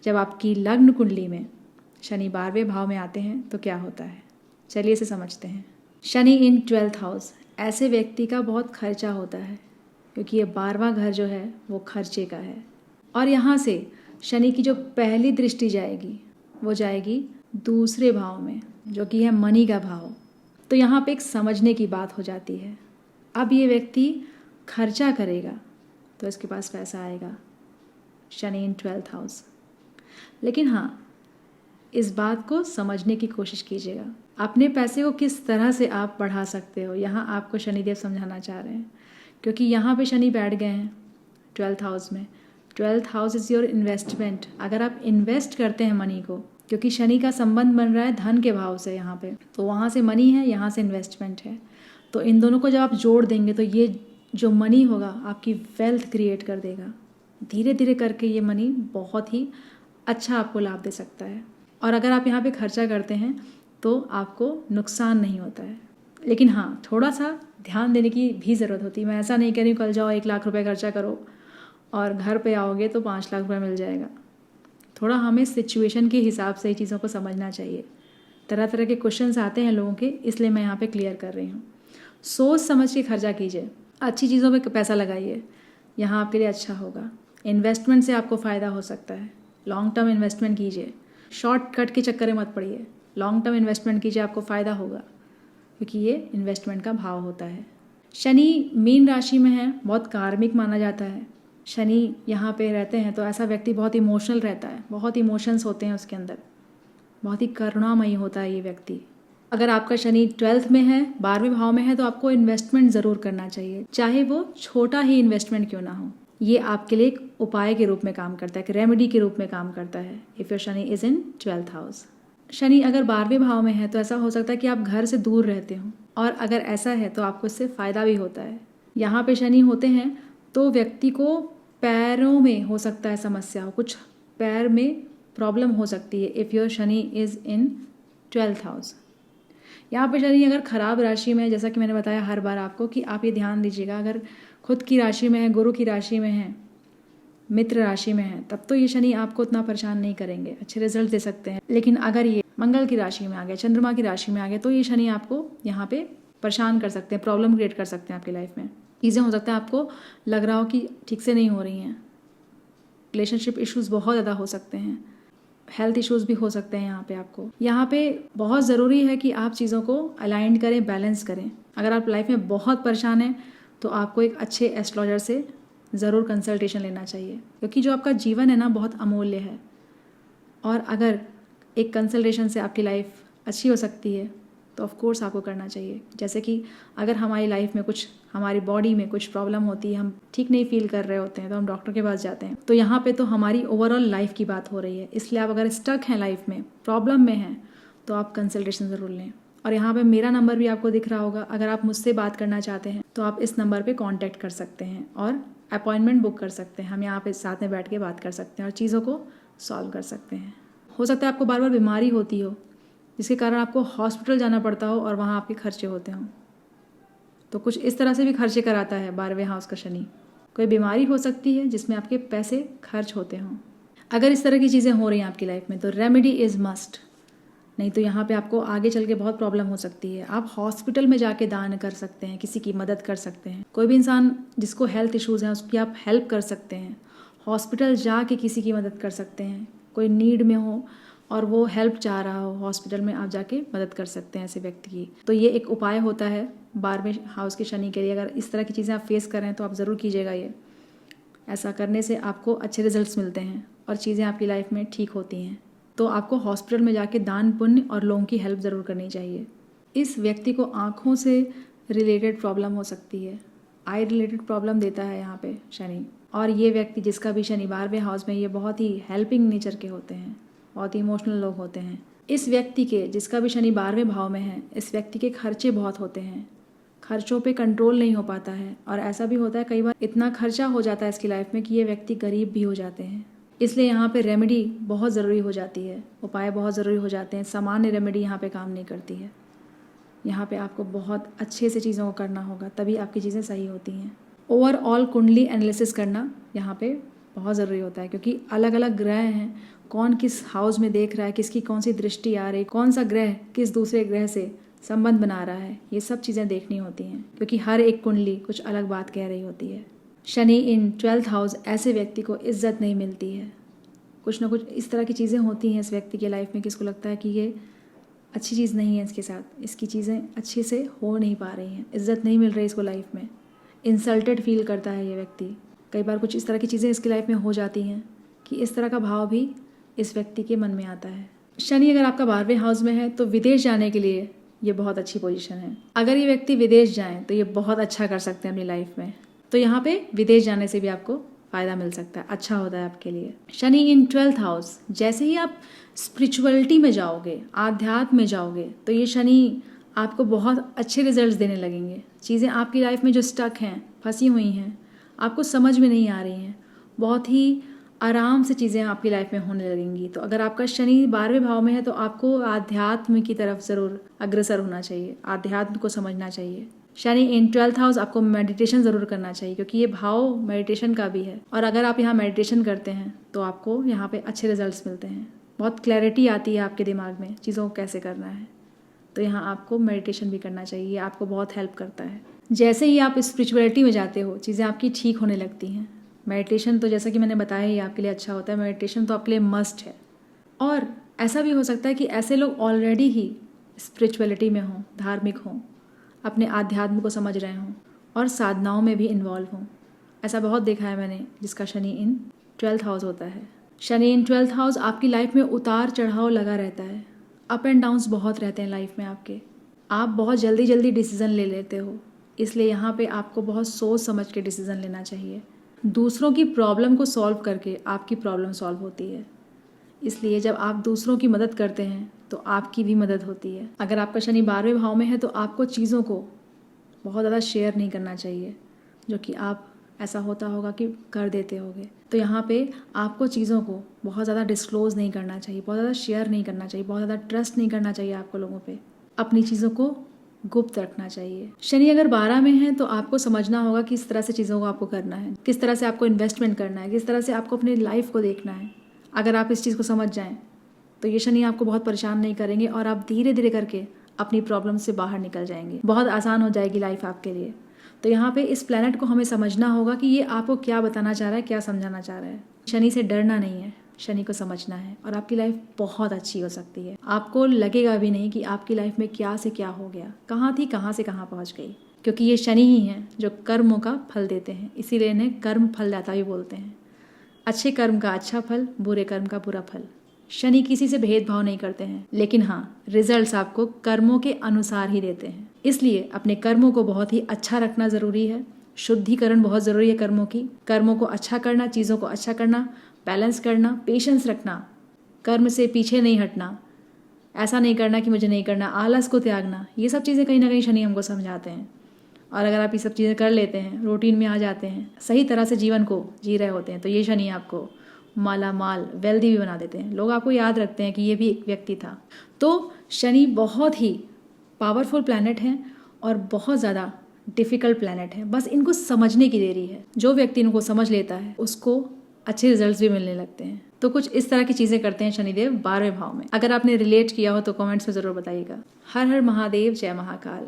जब आपकी लग्न कुंडली में शनि 12वें भाव में आते हैं तो क्या होता है, चलिए इसे समझते हैं। शनि इन 12th हाउस, ऐसे व्यक्ति का बहुत खर्चा होता है क्योंकि ये 12वां घर जो है वो खर्चे का है। और यहाँ से शनि की जो पहली दृष्टि जाएगी वो जाएगी दूसरे भाव में जो कि है मनी का भाव। तो यहाँ पे एक समझने की बात हो जाती है। अब ये व्यक्ति खर्चा करेगा तो इसके पास पैसा आएगा, शनि इन 12th हाउस। लेकिन हाँ, इस बात को समझने की कोशिश कीजिएगा, अपने पैसे को किस तरह से आप बढ़ा सकते हो, यहाँ आपको शनिदेव समझाना चाह रहे हैं। क्योंकि यहाँ पे शनि बैठ गए हैं 12th हाउस में। 12th house is your investment. अगर आप इन्वेस्ट करते हैं मनी को, क्योंकि शनि का संबंध बन रहा है धन के भाव से यहाँ पे, तो वहाँ से मनी है, यहाँ से इन्वेस्टमेंट है। तो इन दोनों को जब आप जोड़ देंगे तो ये जो मनी होगा आपकी वेल्थ क्रिएट कर देगा। धीरे धीरे करके ये मनी बहुत ही अच्छा आपको लाभ दे सकता है। और अगर आप यहाँ पे खर्चा करते हैं तो आपको नुकसान नहीं होता है। लेकिन हाँ, थोड़ा सा ध्यान देने की भी ज़रूरत होती है। मैं ऐसा नहीं कह रही हूँ कल जाओ 1 लाख रुपए खर्चा करो और घर पे आओगे तो 5 लाख रुपए मिल जाएगा। थोड़ा हमें सिचुएशन के हिसाब से ही चीज़ों को समझना चाहिए। तरह तरह के क्वेश्चंस आते हैं लोगों के, इसलिए मैं यहाँ पे क्लियर कर रही हूँ। सोच समझ के खर्चा कीजिए, अच्छी चीज़ों पे पैसा लगाइए, यहाँ आपके लिए अच्छा होगा। इन्वेस्टमेंट से आपको फ़ायदा हो सकता है। लॉन्ग टर्म इन्वेस्टमेंट कीजिए, शॉर्टकट के चक्कर में मत पड़िए। लॉन्ग टर्म इन्वेस्टमेंट कीजिए, आपको फ़ायदा होगा क्योंकि ये इन्वेस्टमेंट का भाव होता है। शनि मीन राशि में है, बहुत कार्मिक माना जाता है। शनि यहाँ पे रहते हैं तो ऐसा व्यक्ति बहुत इमोशनल रहता है, बहुत इमोशंस होते हैं उसके अंदर, बहुत ही करुणामयी होता है ये व्यक्ति। अगर आपका शनि 12th में है, 12वें भाव में है, तो आपको इन्वेस्टमेंट ज़रूर करना चाहिए, चाहे वो छोटा ही इन्वेस्टमेंट क्यों ना हो। ये आपके लिए एक उपाय के रूप में काम करता है, एक रेमेडी के रूप में काम करता है। If your Shani is in 12th house. Shani अगर 12वें भाव में है तो ऐसा हो सकता है कि आप घर से दूर रहते हो, और अगर ऐसा है तो आपको इससे फ़ायदा भी होता है। यहाँ पे शनि होते हैं तो व्यक्ति को पैरों में हो सकता है समस्या हो, कुछ पैर में प्रॉब्लम हो सकती है। If your Shani is in 12th house. यहाँ पे शनि अगर खराब राशि में है, जैसा कि मैंने बताया हर बार आपको कि आप ये ध्यान दीजिएगा, अगर खुद की राशि में है, गुरु की राशि में है, मित्र राशि में है, तब तो ये शनि आपको उतना परेशान नहीं करेंगे, अच्छे रिजल्ट दे सकते हैं। लेकिन अगर ये मंगल की राशि में आ गया, चंद्रमा की राशि में आ गया, तो ये शनि आपको यहाँ पे परेशान कर सकते हैं, प्रॉब्लम क्रिएट कर सकते हैं आपकी लाइफ में। चीज़ें हो सकता है आपको लग रहा हो कि ठीक से नहीं हो रही हैं, रिलेशनशिप इश्यूज़ बहुत ज़्यादा हो सकते हैं, हेल्थ इश्यूज़ भी हो सकते हैं यहाँ पे आपको। यहाँ पे बहुत ज़रूरी है कि आप चीज़ों को अलाइन करें, बैलेंस करें। अगर आप लाइफ में बहुत परेशान हैं तो आपको एक अच्छे एस्ट्रोलॉजर से ज़रूर कंसल्टेशन लेना चाहिए, क्योंकि जो आपका जीवन है ना बहुत अमूल्य है। और अगर एक कंसल्टेशन से आपकी लाइफ अच्छी हो सकती है तो ऑफ कोर्स आपको करना चाहिए। जैसे कि अगर हमारी लाइफ में कुछ, हमारी बॉडी में कुछ प्रॉब्लम होती है, हम ठीक नहीं फील कर रहे होते हैं तो हम डॉक्टर के पास जाते हैं। तो यहाँ पे तो हमारी ओवरऑल लाइफ की बात हो रही है, इसलिए आप अगर स्टक हैं लाइफ में, प्रॉब्लम में हैं, तो आप कंसल्टेशन ज़रूर लें। और यहाँ पे मेरा नंबर भी आपको दिख रहा होगा, अगर आप मुझसे बात करना चाहते हैं तो आप इस नंबर पर कॉन्टैक्ट कर सकते हैं और अपॉइंटमेंट बुक कर सकते हैं। हम यहाँ पे साथ में बैठ के बात कर सकते हैं और चीज़ों को सॉल्व कर सकते हैं। हो सकता है आपको बार बार बीमारी होती हो जिसके कारण आपको हॉस्पिटल जाना पड़ता हो और वहाँ आपके खर्चे होते हों, तो कुछ इस तरह से भी खर्चे कराता है 12वें हाउस का शनि। कोई बीमारी हो सकती है जिसमें आपके पैसे खर्च होते हों। अगर इस तरह की चीज़ें हो रही हैं आपकी लाइफ में तो रेमेडी इज़ मस्ट, नहीं तो यहाँ पे आपको आगे चल के बहुत प्रॉब्लम हो सकती है। आप हॉस्पिटल में जाके दान कर सकते हैं, किसी की मदद कर सकते हैं। कोई भी इंसान जिसको हेल्थ इश्यूज़ हैं उसकी आप हेल्प कर सकते हैं, हॉस्पिटल जाके किसी की मदद कर सकते हैं। कोई नीड में हो और वो हेल्प चाह रहा हो, हॉस्पिटल में आप जाके मदद कर सकते हैं ऐसे व्यक्ति की। तो ये एक उपाय होता है 12वें हाउस के शनि के लिए। अगर इस तरह की चीज़ें आप फेस कर रहे हैं तो आप ज़रूर कीजिएगा ये। ऐसा करने से आपको अच्छे रिजल्ट्स मिलते हैं और चीज़ें आपकी लाइफ में ठीक होती हैं। तो आपको हॉस्पिटल में जाके दान पुण्य और लोगों की हेल्प ज़रूर करनी चाहिए। इस व्यक्ति को आँखों से रिलेटेड प्रॉब्लम हो सकती है, आई रिलेटेड प्रॉब्लम देता है यहाँ पे शनि। और ये व्यक्ति जिसका भी शनि 12वें हाउस में, ये बहुत ही हेल्पिंग नेचर के होते हैं, बहुत ही इमोशनल लोग होते हैं। इस व्यक्ति के जिसका भी शनि 12वें भाव में है, इस व्यक्ति के खर्चे बहुत होते हैं, खर्चों पे कंट्रोल नहीं हो पाता है। और ऐसा भी होता है कई बार इतना खर्चा हो जाता है इसकी लाइफ में कि ये व्यक्ति गरीब भी हो जाते हैं। इसलिए यहाँ पे रेमेडी बहुत ज़रूरी हो जाती है, उपाय बहुत ज़रूरी हो जाते हैं। सामान्य रेमेडी यहाँ पे काम नहीं करती है। यहाँ पे आपको बहुत अच्छे से चीज़ों को करना होगा, तभी आपकी चीज़ें सही होती हैं। ओवरऑल कुंडली एनालिसिस करना यहाँ पे बहुत ज़रूरी होता है, क्योंकि अलग अलग ग्रह हैं, कौन किस हाउस में देख रहा है, किसकी कौन सी दृष्टि आ रही, कौन सा ग्रह किस दूसरे ग्रह से संबंध बना रहा है, ये सब चीज़ें देखनी होती हैं, क्योंकि हर एक कुंडली कुछ अलग बात कह रही होती है। शनि इन 12th हाउस, ऐसे व्यक्ति को इज्जत नहीं मिलती है। कुछ ना कुछ इस तरह की चीज़ें होती हैं इस व्यक्ति के लाइफ में कि इसको लगता है कि ये अच्छी चीज़ नहीं है इसके साथ, इसकी चीज़ें अच्छे से हो नहीं पा रही हैं, इज्जत नहीं मिल रही इसको लाइफ में, इंसल्टेड फील करता है ये व्यक्ति। कई बार कुछ इस तरह की चीज़ें इसकी लाइफ में हो जाती हैं कि इस तरह का भाव भी इस व्यक्ति के मन में आता है। शनि अगर आपका 12वें हाउस में है तो विदेश जाने के लिए ये बहुत अच्छी पोजीशन है। अगर ये व्यक्ति विदेश जाएं तो ये बहुत अच्छा कर सकते हैं अपनी लाइफ में। तो यहाँ पे विदेश जाने से भी आपको फ़ायदा मिल सकता है, अच्छा होता है आपके लिए। शनि इन 12th हाउस, जैसे ही आप स्पिरिचुअलिटी में जाओगे, आध्यात्म में जाओगे, तो ये शनि आपको बहुत अच्छे रिजल्ट्स देने लगेंगे। चीज़ें आपकी लाइफ में जो स्टक हैं, फंसी हुई हैं, आपको समझ में नहीं आ रही हैं, बहुत ही आराम से चीज़ें आपकी लाइफ में होने लगेंगी। तो अगर आपका शनि 12वें भाव में है तो आपको आध्यात्म की तरफ ज़रूर अग्रसर होना चाहिए, आध्यात्म को समझना चाहिए। शनि इन 12th हाउस, आपको मेडिटेशन ज़रूर करना चाहिए, क्योंकि ये भाव मेडिटेशन का भी है। और अगर आप यहाँ मेडिटेशन करते हैं तो आपको यहाँ पे अच्छे रिजल्ट्स मिलते हैं, बहुत क्लैरिटी आती है आपके दिमाग में चीज़ों को कैसे करना है। तो यहाँ आपको मेडिटेशन भी करना चाहिए, ये आपको बहुत हेल्प करता है। जैसे ही आप स्पिरिचुअलिटी में जाते हो, चीज़ें आपकी ठीक होने लगती हैं। मेडिटेशन तो जैसा कि मैंने बताया ये आपके लिए अच्छा होता है, मेडिटेशन तो आपके लिए मस्ट है। और ऐसा भी हो सकता है कि ऐसे लोग ऑलरेडी ही स्पिरिचुअलिटी में हों, धार्मिक हों, अपने आध्यात्म को समझ रहे हों और साधनाओं में भी इन्वॉल्व हों। ऐसा बहुत देखा है मैंने जिसका शनि इन 12th हाउस होता है। शनि इन 12th हाउस, आपकी लाइफ में उतार चढ़ाव लगा रहता है, अप एंड डाउन्स बहुत रहते हैं लाइफ में आपके। आप बहुत जल्दी जल्दी डिसीज़न ले लेते हो, इसलिए यहाँ पे आपको बहुत सोच समझ के डिसीज़न लेना चाहिए। दूसरों की प्रॉब्लम को सॉल्व करके आपकी प्रॉब्लम सॉल्व होती है, इसलिए जब आप दूसरों की मदद करते हैं तो आपकी भी मदद होती है। अगर आपका शनि 12वें भाव में है तो आपको चीज़ों को बहुत ज़्यादा शेयर नहीं करना चाहिए, जो कि आप ऐसा होता होगा कि कर देते होगे। तो यहाँ पे आपको चीज़ों को बहुत ज़्यादा डिस्क्लोज़ नहीं करना चाहिए, बहुत ज़्यादा शेयर नहीं करना चाहिए, बहुत ज़्यादा ट्रस्ट नहीं करना चाहिए आपको लोगों पे। अपनी चीज़ों को गुप्त रखना चाहिए। शनि अगर 12 में है तो आपको समझना होगा किस तरह से चीज़ों को आपको करना है, किस तरह से आपको इन्वेस्टमेंट करना है, किस तरह से आपको अपनी लाइफ को देखना है। अगर आप इस चीज़ को समझ जाएं तो ये शनि आपको बहुत परेशान नहीं करेंगे और आप धीरे धीरे करके अपनी प्रॉब्लम से बाहर निकल जाएंगे, बहुत आसान हो जाएगी लाइफ आपके लिए। तो यहाँ पे इस प्लैनेट को हमें समझना होगा कि ये आपको क्या बताना चाह रहा है, क्या समझाना चाह रहा है। शनि से डरना नहीं है, शनि को समझना है और आपकी लाइफ बहुत अच्छी हो सकती है। आपको लगेगा भी नहीं कि आपकी लाइफ में क्या से क्या हो गया, कहाँ थी कहाँ से कहाँ पहुँच गई, क्योंकि ये शनि ही हैं जो कर्मों का फल देते हैं, इसीलिए इन्हें कर्म फलदाता भी बोलते हैं। अच्छे कर्म का अच्छा फल, बुरे कर्म का बुरा फल। शनि किसी से भेदभाव नहीं करते हैं, लेकिन हाँ, रिजल्ट्स आपको कर्मों के अनुसार ही देते हैं। इसलिए अपने कर्मों को बहुत ही अच्छा रखना ज़रूरी है, शुद्धिकरण बहुत ज़रूरी है कर्मों की। कर्मों को अच्छा करना, चीज़ों को अच्छा करना, बैलेंस करना, पेशेंस रखना, कर्म से पीछे नहीं हटना, ऐसा नहीं करना कि मुझे नहीं करना, आलस को त्यागना, ये सब चीज़ें कहीं ना कहीं शनि हमको समझाते हैं। और अगर आप ये सब चीज़ें कर लेते हैं, रूटीन में आ जाते हैं, सही तरह से जीवन को जी रहे होते हैं, तो ये शनि आपको माला माल, वेल्दी भी बना देते हैं। लोग आपको याद रखते हैं कि ये भी एक व्यक्ति था। तो शनि बहुत ही पावरफुल प्लैनेट है और बहुत ज़्यादा डिफ़िकल्ट प्लैनेट है, बस इनको समझने की देरी है। जो व्यक्ति इनको समझ लेता है उसको अच्छे रिजल्ट्स भी मिलने लगते हैं। तो कुछ इस तरह की चीज़ें करते हैं शनिदेव 12वें भाव में। अगर आपने रिलेट किया हो तो कमेंट्स में ज़रूर बताइएगा। हर हर महादेव, जय महाकाल।